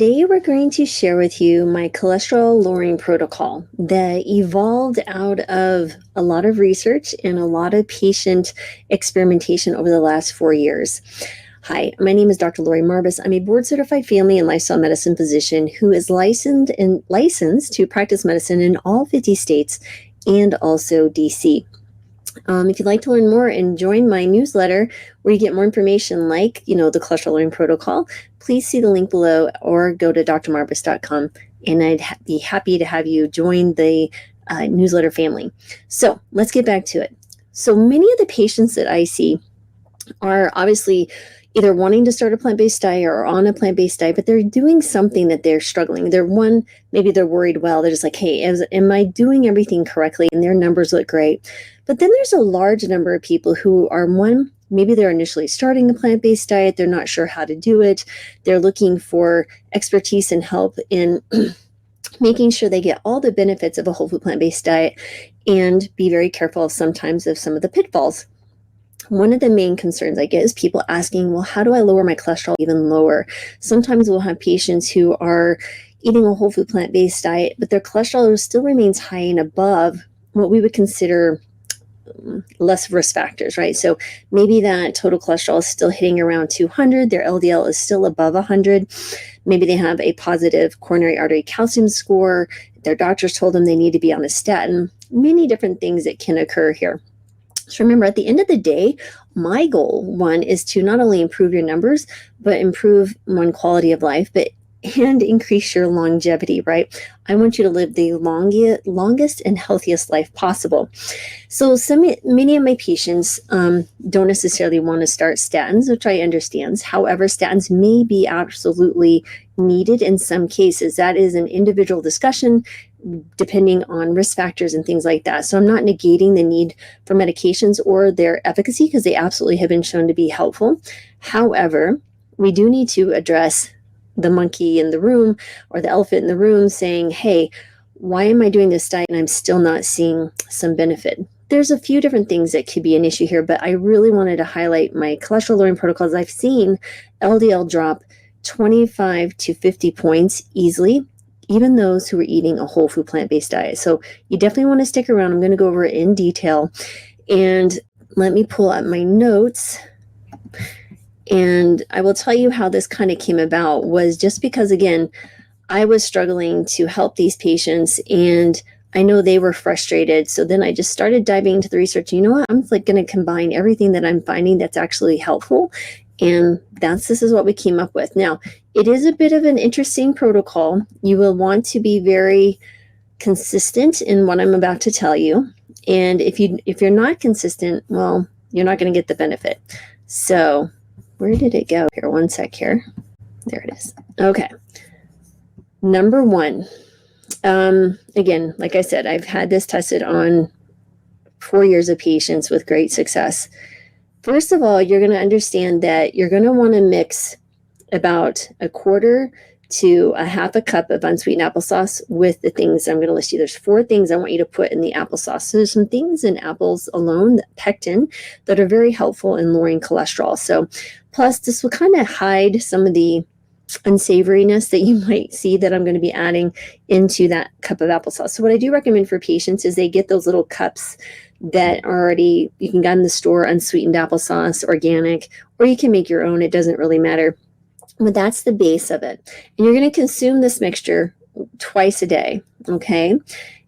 Today we're going to share with you my cholesterol lowering protocol that evolved out of a lot of research and a lot of patient experimentation over the last 4 years. Hi, my name is Dr. Laurie Marbas. I'm a board-certified family and lifestyle medicine physician who is licensed to practice medicine in all 50 states and also DC. If you'd like to learn more and join my newsletter where you get more information like, the cholesterol lowering protocol, please see the link below or go to drmarbas.com, and I'd be happy to have you join the newsletter family. So let's get back to it. So many of the patients that I see are obviously either wanting to start a plant-based diet or on a plant-based diet, but they're doing something that they're struggling. Maybe they're worried, they're just like, hey, am I doing everything correctly? And their numbers look great. But then there's a large number of people who are maybe they're initially starting a plant-based diet. They're not sure how to do it. They're looking for expertise and help in making sure they get all the benefits of a whole food plant-based diet and be very careful sometimes of some of the pitfalls. One of the main concerns I get is people asking, well, how do I lower my cholesterol even lower? Sometimes we'll have patients who are eating a whole food plant-based diet, but their cholesterol still remains high and above what we would consider less risk factors, right? So maybe that total cholesterol is still hitting around 200, their LDL is still above 100. Maybe they have a positive coronary artery calcium score. Their doctors told them they need to be on a statin. Many different things that can occur here. So remember, at the end of the day, my goal, one, is to not only improve your numbers, but improve quality of life, and increase your longevity, right? I want you to live the longest and healthiest life possible. So many of my patients don't necessarily want to start statins, which I understand. However, statins may be absolutely needed in some cases. That is an individual discussion depending on risk factors and things like that. So I'm not negating the need for medications or their efficacy because they absolutely have been shown to be helpful. However, we do need to address the monkey in the room or the elephant in the room saying, hey, why am I doing this diet and I'm still not seeing some benefit? There's a few different things that could be an issue here, but I really wanted to highlight my cholesterol lowering protocols. I've seen LDL drop 25 to 50 points easily, even those who are eating a whole food plant-based diet. So you definitely want to stick around. I'm going to go over it in detail. And let me pull out my notes. And I will tell you how this kind of came about was just because, again, I was struggling to help these patients and I know they were frustrated. So then I just started diving into the research. You know what? I'm going to combine everything that I'm finding that's actually helpful. And this is what we came up with. Now, it is a bit of an interesting protocol. You will want to be very consistent in what I'm about to tell you. And if you're not consistent, well, you're not going to get the benefit. So where did it go? Here, one sec here. There it is. Okay. Number one. Again, like I said, I've had this tested on 4 years of patients with great success. First of all, you're going to understand that you're going to want to mix about a quarter to a half a cup of unsweetened applesauce with the things I'm going to list you. There's 4 things I want you to put in the applesauce. So there's some things in apples alone, pectin, that are very helpful in lowering cholesterol. So plus this will kind of hide some of the unsavoriness that you might see that I'm going to be adding into that cup of applesauce. So what I do recommend for patients is they get those little cups that are already, you can get in the store, unsweetened applesauce, organic, or you can make your own. It doesn't really matter. But that's the base of it. And you're going to consume this mixture twice a day, okay?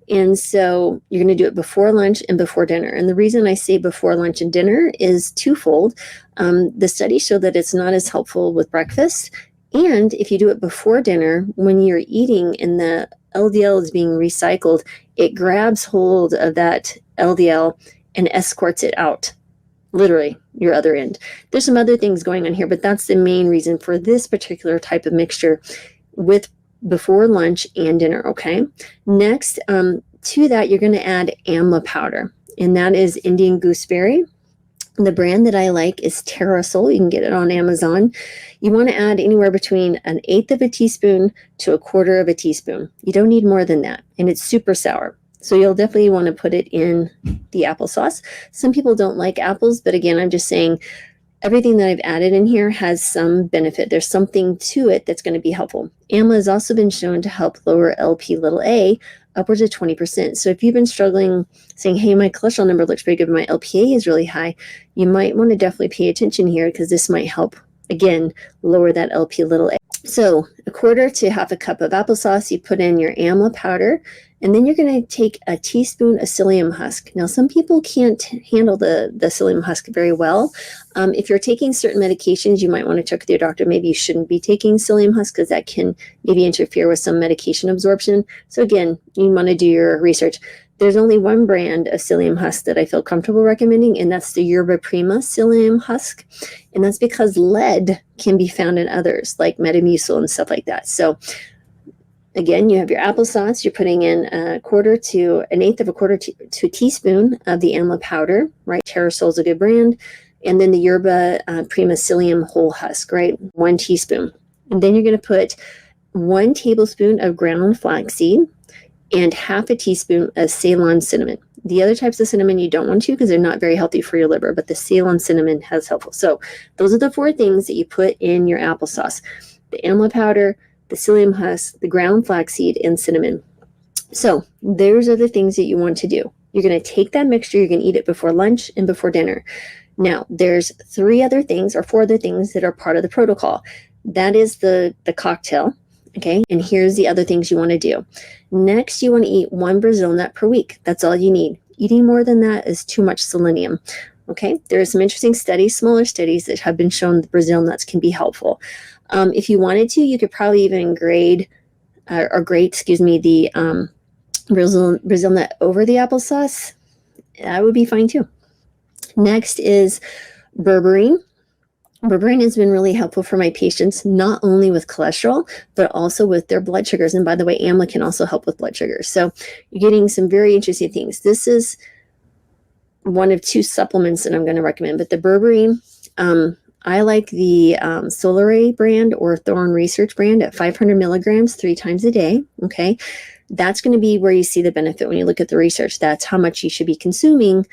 And so you're going to do it before lunch and before dinner. And the reason I say before lunch and dinner is twofold. The studies show that it's not as helpful with breakfast. And if you do it before dinner, when you're eating and the LDL is being recycled, it grabs hold of that LDL and escorts it out. Literally, your other end. There's some other things going on here, but that's the main reason for this particular type of mixture with before lunch and dinner, okay? Next, to that, you're going to add amla powder, and that is Indian gooseberry. The brand that I like is Terrasol. You can get it on Amazon. You want to add anywhere between 1/8 of a teaspoon to 1/4 of a teaspoon. You don't need more than that, and it's super sour. So you'll definitely want to put it in the applesauce. Some people don't like apples, but again, I'm just saying everything that I've added in here has some benefit. There's something to it that's going to be helpful. AMLA has also been shown to help lower LP(a) upwards of 20%. So if you've been struggling saying, hey, my cholesterol number looks pretty good, but my LPA is really high, you might want to definitely pay attention here, because this might help, again, lower that LP(a). So a quarter to half a cup of applesauce, you put in your amla powder, and then you're going to take a teaspoon of psyllium husk. Now, some people can't handle the psyllium husk very well. If you're taking certain medications, you might want to check with your doctor. Maybe you shouldn't be taking psyllium husk, because that can maybe interfere with some medication absorption. So again, you want to do your research. There's only one brand of psyllium husk that I feel comfortable recommending, and that's the Yerba Prima psyllium husk. And that's because lead can be found in others, like Metamucil and stuff like that. So again, you have your applesauce. You're putting in an eighth of a quarter to a teaspoon of the amla powder, right? Terrasol is a good brand. And then the Yerba Prima psyllium whole husk, right? 1 teaspoon. And then you're going to put 1 tablespoon of ground flaxseed and half a teaspoon of Ceylon cinnamon. The other types of cinnamon you don't want to, because they're not very healthy for your liver, but the Ceylon cinnamon has helpful. So those are the 4 things that you put in your applesauce: the amla powder, the psyllium husk, the ground flaxseed, and cinnamon. So those are the things that you want to do. You're going to take that mixture, you're going to eat it before lunch and before dinner. Now, there's 4 other things that are part of the protocol. That is the cocktail. Okay, and here's the other things you want to do. Next, you want to eat 1 Brazil nut per week. That's all you need. Eating more than that is too much selenium. Okay, there are some interesting studies, smaller studies, that have been shown that Brazil nuts can be helpful. If you wanted to, you could probably even grate the Brazil nut over the applesauce. That would be fine too. Next is berberine. Berberine has been really helpful for my patients, not only with cholesterol, but also with their blood sugars. And by the way, amla can also help with blood sugars. So you're getting some very interesting things. This is one of 2 supplements that I'm going to recommend. But the berberine, I like the Solare brand or Thorne Research brand at 500 milligrams 3 times a day. Okay, that's going to be where you see the benefit when you look at the research. That's how much you should be consuming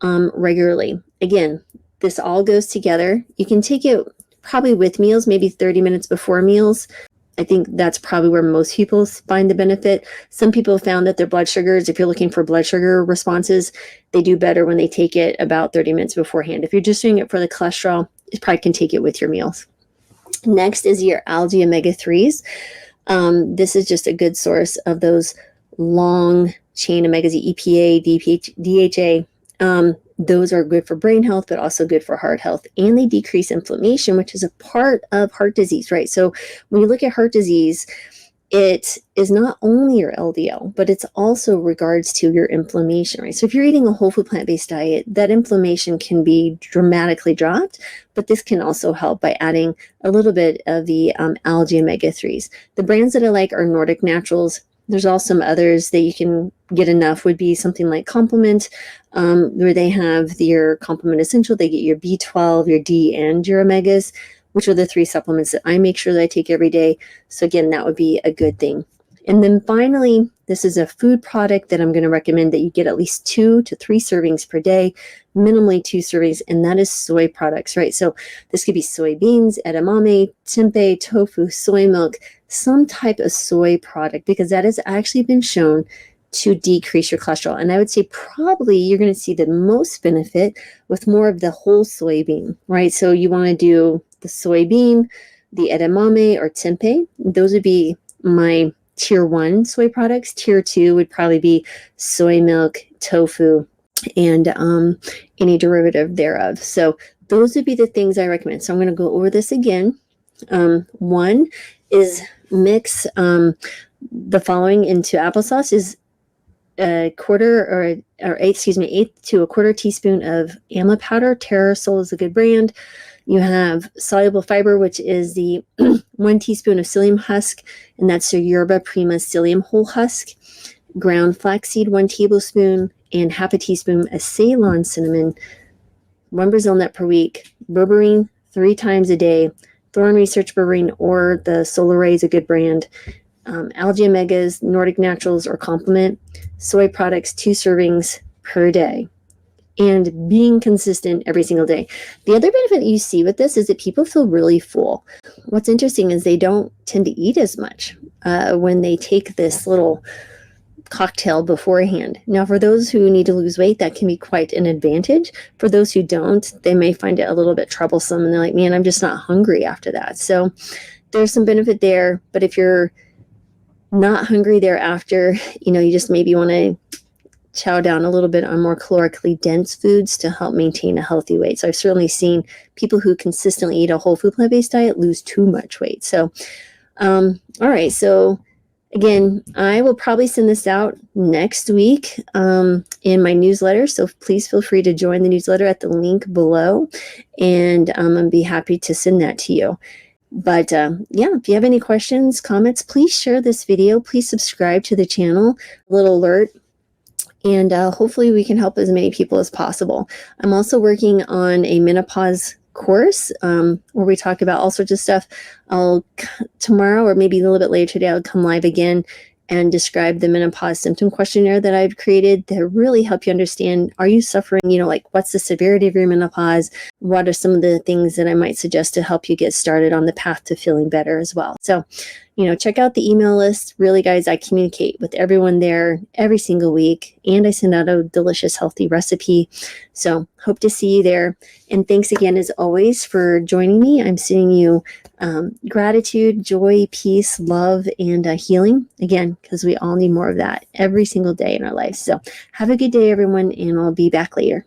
regularly. Again, this all goes together. You can take it probably with meals, maybe 30 minutes before meals. I think that's probably where most people find the benefit. Some people found that their blood sugars, if you're looking for blood sugar responses, they do better when they take it about 30 minutes beforehand. If you're just doing it for the cholesterol, you probably can take it with your meals. Next is your algae omega-3s. This is just a good source of those long chain omegas, EPA, DHA. Those are good for brain health, but also good for heart health. And they decrease inflammation, which is a part of heart disease, right? So when you look at heart disease, it is not only your LDL, but it's also regards to your inflammation, right? So if you're eating a whole food plant-based diet, that inflammation can be dramatically dropped, but this can also help by adding a little bit of the algae omega-3s. The brands that I like are Nordic Naturals. There's also some others that you can get enough, would be something like Complement, where they have your Complement Essential. They get your B12, your D, and your omegas, which are the 3 supplements that I make sure that I take every day. So again, that would be a good thing. And then finally, this is a food product that I'm going to recommend that you get at least 2 to 3 servings per day, minimally 2 servings, and that is soy products, right? So this could be soybeans, edamame, tempeh, tofu, soy milk, some type of soy product, because that has actually been shown to decrease your cholesterol. And I would say probably you're going to see the most benefit with more of the whole soybean, right? So you want to do the soybean, the edamame, or tempeh. Those would be my tier 1 soy products. Tier 2 would probably be soy milk, tofu, and any derivative thereof. So those would be the things I recommend. So I'm going to go over this again. 1 is mix the following into applesauce: is a eighth to a quarter teaspoon of amla powder. Terrasol is a good brand. You have soluble fiber, which is the 1 teaspoon of psyllium husk, and that's your Yerba Prima psyllium whole husk. Ground flaxseed, 1 tablespoon, and half a teaspoon of Ceylon cinnamon. 1 Brazil nut per week. Berberine 3 times a day. Thorne Research berberine or the Solare is a good brand. Algae omegas, Nordic Naturals, or Complement. Soy products, 2 servings per day. and being consistent every single day. The other benefit you see with this is that people feel really full. What's interesting is they don't tend to eat as much when they take this little cocktail beforehand. Now, for those who need to lose weight, that can be quite an advantage. For those who don't, they may find it a little bit troublesome and they're like, man, I'm just not hungry after that. So there's some benefit there. But if you're not hungry thereafter, you just maybe want to chow down a little bit on more calorically dense foods to help maintain a healthy weight. So I've certainly seen people who consistently eat a whole food plant-based diet lose too much weight. So, all right. So again, I will probably send this out next week in my newsletter. So please feel free to join the newsletter at the link below. And I'll be happy to send that to you. But yeah, if you have any questions, comments, please share this video. Please subscribe to the channel, little alert. And hopefully we can help as many people as possible. I'm also working on a menopause course where we talk about all sorts of stuff. Tomorrow or maybe a little bit later today, I'll come live again and describe the menopause symptom questionnaire that I've created to really help you understand, are you suffering, like what's the severity of your menopause? What are some of the things that I might suggest to help you get started on the path to feeling better as well? So, check out the email list. Really, guys, I communicate with everyone there every single week, and I send out a delicious, healthy recipe. So hope to see you there. And thanks again, as always, for joining me. I'm sending you gratitude, joy, peace, love, and healing, again, because we all need more of that every single day in our lives. So have a good day, everyone, and I'll be back later.